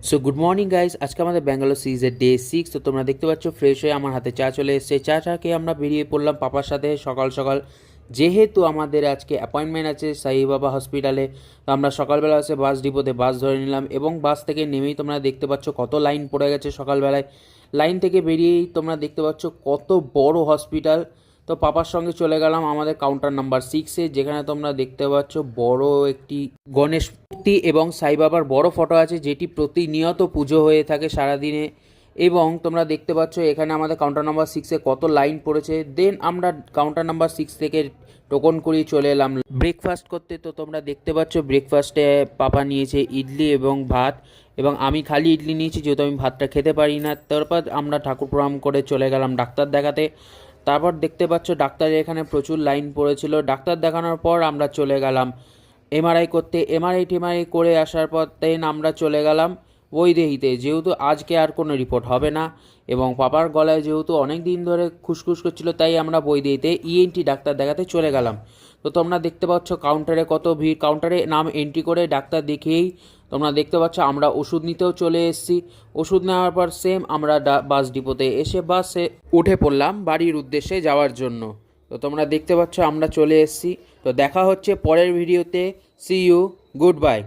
So good morning guys, আজকে আমাদের ব্যাঙ্গালোর সিরিজের ডে 6। তো তোমরা দেখতে পাচ্ছ ফ্রেশ হয়ে আমার হাতে চা চলে এসেছে। চাটাকে আমরা বেরিয়ে পড়লাম পাপার সাথে সকাল সকাল, যেহেতু আমাদের আজকে অ্যাপয়েন্টমেন্ট আছে সাই বাবা হসপিটালে। তো আমরা সকালবেলা এসে বাস ডিপোতে বাস ধরে নিলাম এবং বাস থেকে নেমেই তোমরা দেখতে পাচ্ছ কত লাইন পড়ে গেছে সকালবেলায়। লাইন থেকে বেরিয়েই তোমরা দেখতে পাচ্ছ কত বড় হসপিটাল। তো পাপার সঙ্গে চলে গেলাম আমাদের কাউন্টার নাম্বার 6-এ, যেখানে তোমরা দেখতে পাচ্ছ বড় একটি গণেশ মূর্তি এবং সাই বাবার বড় ফটো আছে, যেটি প্রতিনিয়ত পুজো হয়ে থাকে সারাদিনে। এবং তোমরা দেখতে পাচ্ছ এখানে আমাদের কাউন্টার নাম্বার 6-এ কত লাইন পড়েছে। দেন আমরা কাউন্টার নাম্বার 6 থেকে টোকন করিয়ে চলে এলাম ব্রেকফাস্ট করতে। তো তোমরা দেখতে পাচ্ছ ব্রেকফাস্টে পাপা নিয়েছে ইডলি এবং ভাত, এবং আমি খালি ইডলি নিয়েছি যেহেতু আমি ভাতটা খেতে পারি না। তারপর আমরা ঠাকুর প্রণাম করে চলে গেলাম ডাক্তার দেখাতে। তারপর দেখতে পাচ্ছ ডাক্তারের এখানে প্রচুর লাইন পড়েছিল। ডাক্তার দেখানোর পর আমরা চলে গেলাম এমআরআই করতে। টেমআরআই করে আসার পর দেন আমরা চলে গেলাম বৈদেহিতে, যেহেতু আজকে আর কোনো রিপোর্ট হবে না এবং পাপার গলায় যেহেতু অনেক দিন ধরে খুসখুস করছিল, তাই আমরা বৈদেহিতে ইএনটি ডাক্তার দেখাতে চলে গেলাম। তো তোমরা দেখতে পাচ্ছ কাউন্টারে কত ভিড়। কাউন্টারে নাম এন্ট্রি করে ডাক্তার দেখেই তোমরা দেখতে পাচ্ছ আমরা ওষুধ নিতেও চলে এসেছি। ওষুধ নেওয়ার পর সেম আমরা বাস ডিপোতে এসে বাসে উঠে পড়লাম বাড়ির উদ্দেশ্যে যাওয়ার জন্য। তো তোমরা দেখতে পাচ্ছ আমরা চলে এসেছি। তো দেখা হচ্ছে পরের ভিডিওতে। See you, good bye.